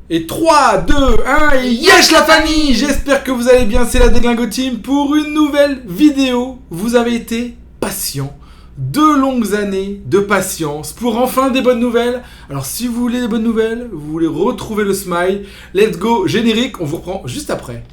Et 3, 2, 1 et yes la famille. J'espère que vous allez bien, c'est la Déglingo Team pour une nouvelle vidéo. Vous avez été patients, 2 longues années de patience pour enfin des bonnes nouvelles. Alors si vous voulez des bonnes nouvelles, vous voulez retrouver le smile, let's go, générique, on vous reprend juste après.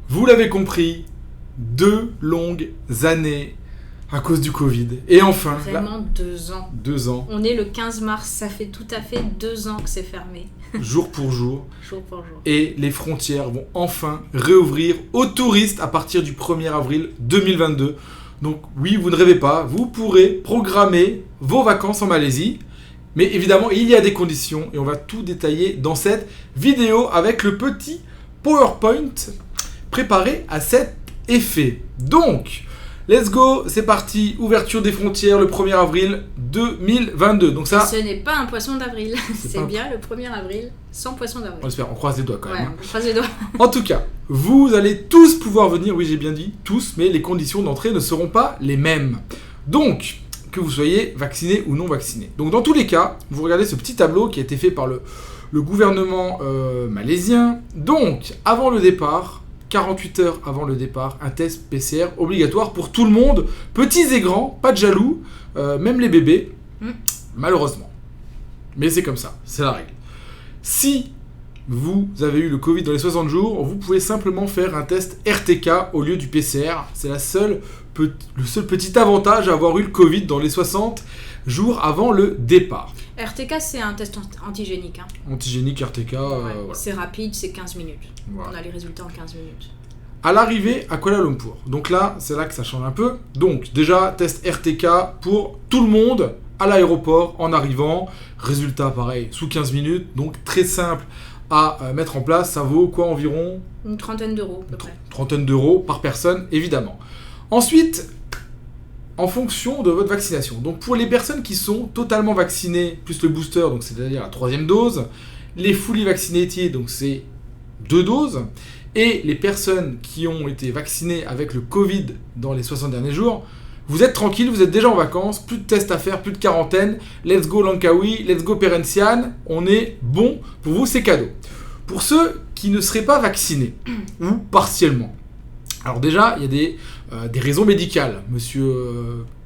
Vous l'avez compris, 2 longues années à cause du Covid. Et enfin... Vraiment 2 ans. 2 ans. On est le 15 mars, ça fait tout à fait 2 ans que c'est fermé. Jour pour jour. Jour pour jour. Et les frontières vont enfin réouvrir aux touristes à partir du 1er avril 2022. Donc oui, vous ne rêvez pas, vous pourrez programmer vos vacances en Malaisie. Mais évidemment, il y a des conditions et on va tout détailler dans cette vidéo avec le petit PowerPoint préparé à cet effet. Donc, let's go, c'est parti, ouverture des frontières le 1er avril 2022. Donc ça, ce n'est pas un poisson d'avril, c'est pas... bien le 1er avril sans poisson d'avril. On espère, on croise les doigts quand même. On croise les doigts. En tout cas, vous allez tous pouvoir venir, oui j'ai bien dit tous, mais les conditions d'entrée ne seront pas les mêmes. Donc, que vous soyez vacciné ou non vacciné. Donc dans tous les cas, vous regardez ce petit tableau qui a été fait par le gouvernement malaisien. Donc, avant le départ... 48 heures avant le départ, un test PCR obligatoire pour tout le monde, petits et grands, pas de jaloux, même les bébés, malheureusement. Mais c'est comme ça, c'est la règle. Si vous avez eu le Covid dans les 60 jours, vous pouvez simplement faire un test RTK au lieu du PCR. C'est le seul petit avantage à avoir eu le Covid dans les 60 jours avant le départ. RTK, c'est un test antigénique. Antigénique, RTK, voilà. C'est rapide, c'est 15 minutes. Voilà. On a les résultats en 15 minutes. À l'arrivée à Kuala Lumpur. Donc là, c'est là que ça change un peu. Donc déjà, test RTK pour tout le monde à l'aéroport en arrivant. Résultat pareil, sous 15 minutes. Donc très simple à mettre en place. Ça vaut quoi environ ? Une trentaine d'euros à peu près. Trentaine d'euros par personne, évidemment. Ensuite, en fonction de votre vaccination. Donc pour les personnes qui sont totalement vaccinées, plus le booster, donc c'est-à-dire la 3e dose, les fully vaccinated, donc c'est 2 doses, et les personnes qui ont été vaccinées avec le Covid dans les 60 derniers jours, vous êtes tranquille, vous êtes déjà en vacances, plus de tests à faire, plus de quarantaine, let's go Langkawi, let's go Perhentian, on est bon, pour vous c'est cadeau. Pour ceux qui ne seraient pas vaccinés, ou partiellement, alors déjà, il y a des raisons médicales.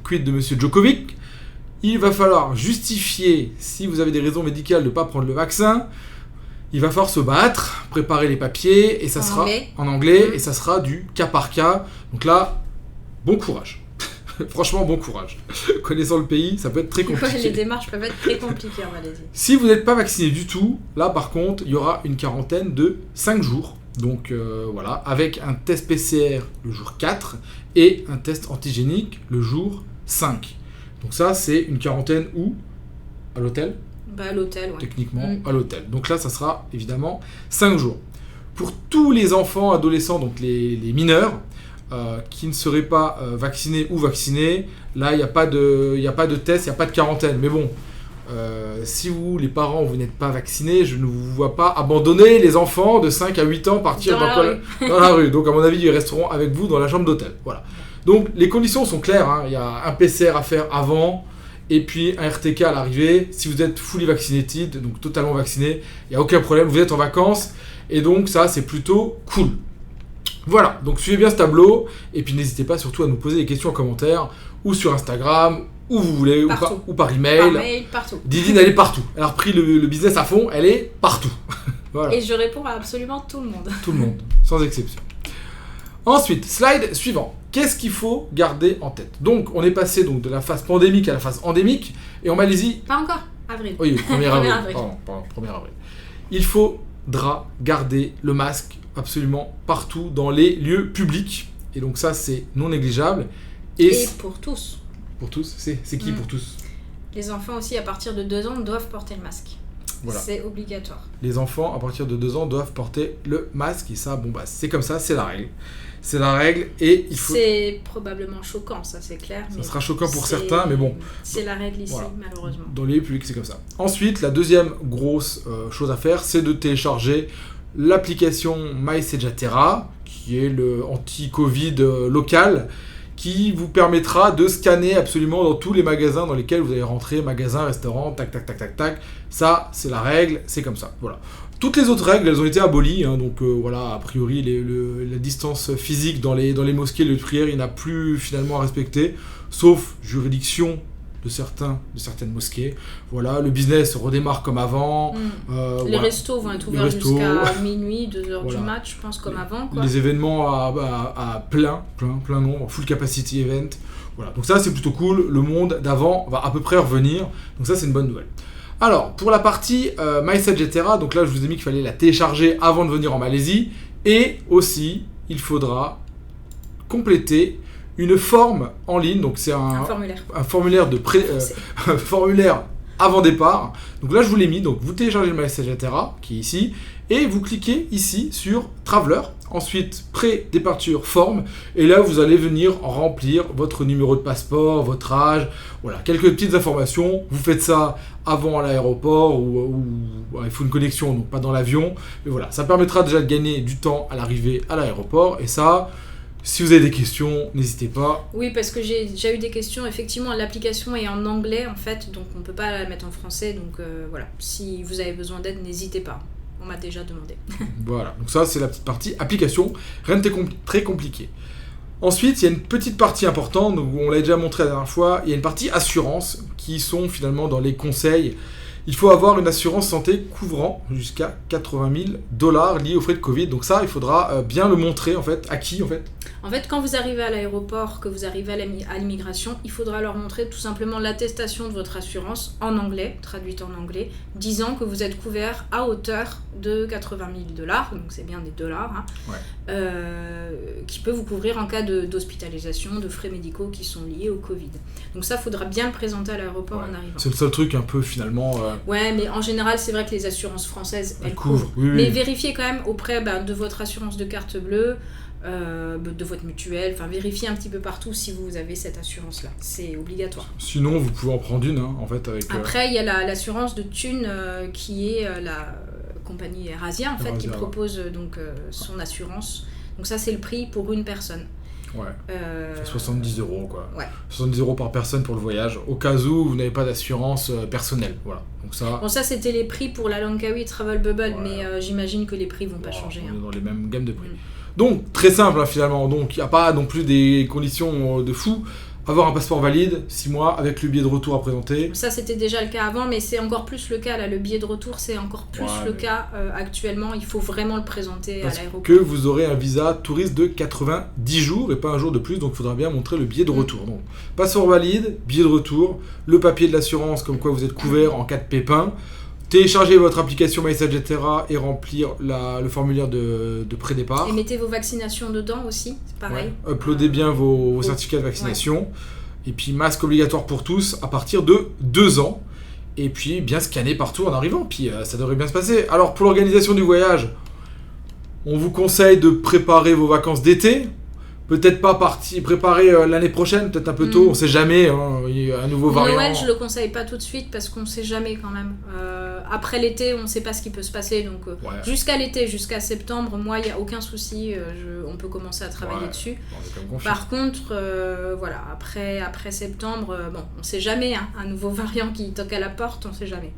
Quid de Monsieur Djokovic, il va falloir justifier, si vous avez des raisons médicales de ne pas prendre le vaccin, il va falloir se battre, préparer les papiers, et ça sera en anglais, et ça sera du cas par cas. Donc là, bon courage. Franchement, bon courage. Connaissant le pays, ça peut être très compliqué. Ouais, les démarches peuvent être très compliquées en Malaisie. Si vous n'êtes pas vacciné du tout, là par contre, il y aura une quarantaine de 5 jours. Donc voilà, avec un test PCR le jour 4 et un test antigénique le jour 5. Donc ça, c'est une quarantaine où ? À l'hôtel ? À l'hôtel, ouais. Techniquement, à l'hôtel. Donc là, ça sera évidemment 5 jours. Pour tous les enfants, adolescents, donc les mineurs, qui ne seraient pas vaccinés ou vaccinés, là, il n'y a pas de test, il n'y a pas de quarantaine. Mais bon... si vous, les parents, vous n'êtes pas vaccinés, je ne vous vois pas abandonner les enfants de 5 à 8 ans partir dans la rue. Donc à mon avis, ils resteront avec vous dans la chambre d'hôtel. Voilà. Donc les conditions sont claires, hein. Il y a un PCR à faire avant et puis un RTK à l'arrivée. Si vous êtes fully vaccinated, donc totalement vacciné, il n'y a aucun problème, vous êtes en vacances et donc ça c'est plutôt cool. Voilà, donc suivez bien ce tableau et puis n'hésitez pas surtout à nous poser des questions en commentaire ou sur Instagram, où vous voulez, ou par email. Par mail, partout. Didine, elle est partout. Elle a repris le business à fond, elle est partout. Voilà. Et je réponds à absolument tout le monde. Tout le monde, sans exception. Ensuite, slide suivant. Qu'est-ce qu'il faut garder en tête ? Donc, on est passé donc, de la phase pandémique à la phase endémique, et en Malaisie... Pas encore, avril. Oui, 1er avril. Pardon, 1er avril. Il faudra garder le masque absolument partout dans les lieux publics. Et donc ça, c'est non négligeable. Et pour tous. Pour tous ? C'est qui pour tous ? Les enfants aussi, à partir de 2 ans, doivent porter le masque. Voilà. C'est obligatoire. Les enfants, à partir de 2 ans, doivent porter le masque. Et ça, bon, bah, c'est comme ça, c'est la règle. C'est la règle et il faut... C'est probablement choquant, ça c'est clair. Ça mais sera choquant pour c'est- certains, mais bon. C'est la règle ici, Voilà. malheureusement. Dans les lieux publics, c'est comme ça. Ensuite, la deuxième grosse chose à faire, c'est de télécharger l'application MySejahtera, qui est le anti-Covid local, qui vous permettra de scanner absolument dans tous les magasins dans lesquels vous allez rentrer, magasins, restaurants, tac, tac, tac, tac, tac. Ça, c'est la règle, c'est comme ça. Voilà. Toutes les autres règles, elles ont été abolies, hein, donc voilà, a priori, la distance physique dans les mosquées, les lieux de prière, il n'y en a plus finalement à respecter, sauf juridiction de certaines mosquées. Voilà, le business redémarre comme avant. Les voilà. restos vont être Les ouverts restos. jusqu'à minuit, 2h Voilà. du match, je pense, comme avant. Quoi. Les événements à plein nombre, full capacity event. Voilà, donc ça c'est plutôt cool. Le monde d'avant va à peu près revenir, donc ça c'est une bonne nouvelle. Alors, pour la partie MySejahtera, donc là je vous ai mis qu'il fallait la télécharger avant de venir en Malaisie, et aussi il faudra compléter une forme en ligne, donc c'est Un formulaire. un formulaire un formulaire avant départ. Donc là je vous l'ai mis, donc vous téléchargez le MySejahtera qui est ici et vous cliquez ici sur Traveler, ensuite pré-départure forme, et là vous allez venir remplir votre numéro de passeport, votre âge, voilà, quelques petites informations. Vous faites ça avant à l'aéroport ou il faut une connexion, donc pas dans l'avion, mais voilà, ça permettra déjà de gagner du temps à l'arrivée à l'aéroport, et ça, si vous avez des questions, n'hésitez pas. Oui, parce que j'ai déjà eu des questions. Effectivement, l'application est en anglais, en fait, donc on ne peut pas la mettre en français. Donc voilà, si vous avez besoin d'aide, n'hésitez pas. On m'a déjà demandé. Voilà, donc ça c'est la petite partie application, rien de très compliqué. Ensuite, il y a une petite partie importante, donc on l'a déjà montré la dernière fois, il y a une partie assurance qui sont finalement dans les conseils. Il faut avoir une assurance santé couvrant jusqu'à 80 000 $ liés aux frais de Covid. Donc ça, il faudra bien le montrer en fait. À qui en fait? En fait, quand vous arrivez à l'aéroport, que vous arrivez à l'immigration, il faudra leur montrer tout simplement l'attestation de votre assurance en anglais, traduite en anglais, disant que vous êtes couvert à hauteur de 80 000 $, donc c'est bien des dollars, hein, Ouais. qui peut vous couvrir en cas d'hospitalisation, de frais médicaux qui sont liés au Covid. Donc ça, il faudra bien le présenter à l'aéroport Ouais. en arrivant. C'est le seul truc un peu finalement. Ouais, mais en général, c'est vrai que les assurances françaises, elles couvrent. couvrent. Oui, Mais oui. vérifiez quand même auprès de votre assurance de carte bleue, de votre mutuelle, enfin vérifiez un petit peu partout si vous avez cette assurance-là. C'est obligatoire. Sinon, vous pouvez en prendre une en fait avec. Après, il y a l'assurance de Thune qui est la compagnie Erasia en fait, Erasia, qui ouais. propose donc son assurance. Donc ça, c'est le prix pour une personne. Ouais. Euh, Fait 70 € quoi. Ouais. 70 € par personne pour le voyage, au cas où vous n'avez pas d'assurance personnelle. Voilà. Donc ça. Bon, ça, c'était les prix pour la Langkawi Travel Bubble, Ouais. mais j'imagine que les prix vont pas Voilà, changer. on Hein. est dans les mêmes gammes de prix. Mm. Donc, très simple finalement. Donc, il n'y a pas non plus des conditions de fou. Avoir un passeport valide, 6 mois, avec le billet de retour à présenter. Ça, c'était déjà le cas avant, mais c'est encore plus le cas là. Le billet de retour, c'est encore plus Ouais, le mais- cas actuellement. Il faut vraiment le présenter Parce à l'aéroport. que vous aurez un visa touriste de 90 jours et pas un jour de plus, donc il faudra bien montrer le billet de retour. Donc, passeport valide, billet de retour, le papier de l'assurance comme quoi vous êtes couvert en cas de pépin. Télécharger votre application MySejahtera et remplir le formulaire de pré-départ. Et mettez vos vaccinations dedans aussi, c'est pareil. Ouais. Uploadez bien vos certificats de vaccination. Et puis masque obligatoire pour tous à partir de 2 ans. Et puis bien scanner partout en arrivant. Puis ça devrait bien se passer. Alors pour l'organisation du voyage, on vous conseille de préparer vos vacances d'été. Peut-être pas préparer l'année prochaine, peut-être un peu tôt, on sait jamais, hein, il y a un nouveau variant. Noël, je le conseille pas tout de suite parce qu'on sait jamais quand même. Après l'été, on sait pas ce qui peut se passer, donc Ouais. jusqu'à l'été, jusqu'à septembre, moi, il y a aucun souci, on peut commencer à travailler Ouais. dessus. Bon, on est quand même confiant. Par contre, voilà, après septembre, bon, on sait jamais, hein, un nouveau variant qui toque à la porte, on sait jamais.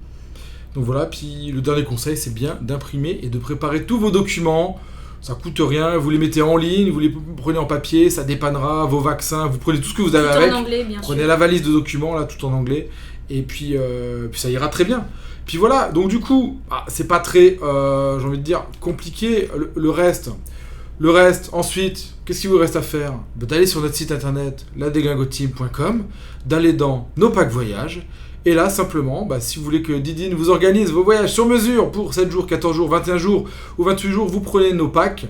Donc voilà, puis le dernier conseil, c'est bien d'imprimer et de préparer tous vos documents. Ça coûte rien, vous les mettez en ligne, vous les prenez en papier, ça dépannera, vos vaccins, vous prenez tout ce que vous avez Tout avec. en anglais, bien Prenez sûr. la valise de documents, là, tout en anglais. Et puis ça ira très bien. Puis voilà, donc du coup, c'est pas très, j'ai envie de dire, compliqué, le reste. Le reste, ensuite, qu'est-ce qu'il vous reste à faire? D'aller sur notre site internet, ladeglingoteam.com, d'aller dans nos packs voyages. Et là, simplement, si vous voulez que Didine vous organise vos voyages sur mesure pour 7 jours, 14 jours, 21 jours ou 28 jours, vous prenez nos packs.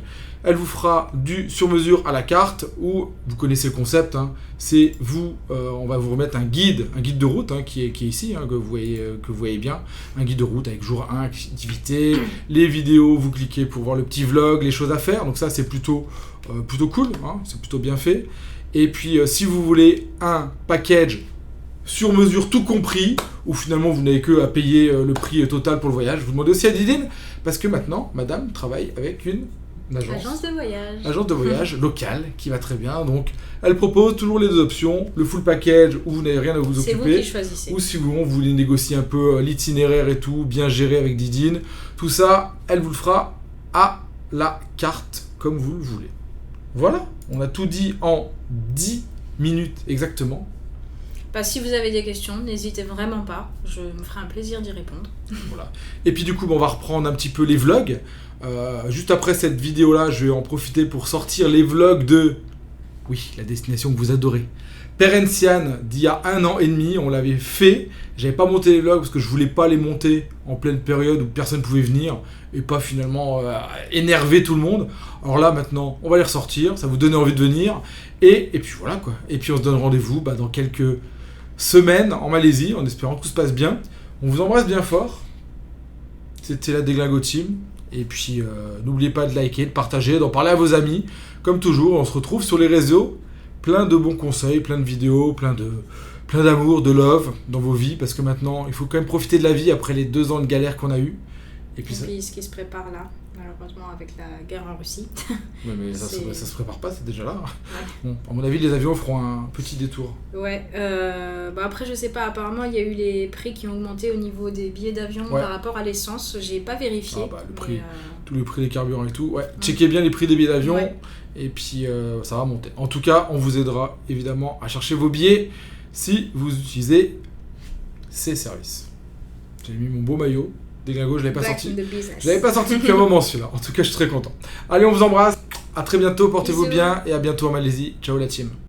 Elle vous fera du sur-mesure à la carte, ou vous connaissez le concept, hein, c'est on va vous remettre un guide de route hein, qui est ici, hein, que vous voyez bien, un guide de route avec jour 1, activité, les vidéos, vous cliquez pour voir le petit vlog, les choses à faire, donc ça c'est plutôt cool, hein, c'est plutôt bien fait. Et puis si vous voulez un package sur mesure tout compris, où finalement vous n'avez que à payer le prix total pour le voyage, vous demandez aussi à Didine, parce que maintenant madame travaille avec une agence de voyage locale qui va très bien, donc elle propose toujours les deux options, le full package où vous n'avez rien à vous occuper, c'est vous qui choisissez, ou si vous voulez négocier un peu l'itinéraire et tout, bien géré avec Didine, tout ça elle vous le fera à la carte comme vous le voulez. Voilà, on a tout dit en 10 minutes exactement. Si vous avez des questions, n'hésitez vraiment pas, je me ferai un plaisir d'y répondre. Voilà. Et puis du coup, on va reprendre un petit peu les vlogs. Juste après cette vidéo-là, je vais en profiter pour sortir les vlogs de... Oui, la destination que vous adorez. Perencian, d'il y a 1 an et demi, on l'avait fait. J'avais pas monté les vlogs parce que je voulais pas les monter en pleine période où personne pouvait venir et pas finalement énerver tout le monde. Alors là, maintenant, on va les ressortir, ça vous donne envie de venir. Et puis voilà quoi. Et puis on se donne rendez-vous dans quelques semaines en Malaisie, en espérant que tout se passe bien. On vous embrasse bien fort. C'était la Déglingo Team. Et puis n'oubliez pas de liker, de partager, d'en parler à vos amis. Comme toujours, on se retrouve sur les réseaux. Plein de bons conseils, plein de vidéos, plein d'amour, de love dans vos vies. Parce que maintenant, il faut quand même profiter de la vie après les 2 ans de galère qu'on a eu. Et puis ce qui se prépare là, malheureusement avec la guerre en Russie. Ouais, mais ça se prépare pas, c'est déjà là. Ouais. Bon, à mon avis, les avions feront un petit détour. Ouais, après je sais pas, apparemment il y a eu les prix qui ont augmenté au niveau des billets d'avion par rapport à l'essence, j'ai pas vérifié. Le prix, tout le prix des carburants et tout, checkez bien les prix des billets d'avion, et puis ça va monter. En tout cas, on vous aidera évidemment à chercher vos billets si vous utilisez ces services. J'ai mis mon beau maillot. Déglingo, je l'avais pas sorti. Je l'avais pas sorti depuis un moment celui-là. En tout cas, je suis très content. Allez, on vous embrasse. À très bientôt, portez-vous bien et à bientôt en Malaisie. Ciao la team.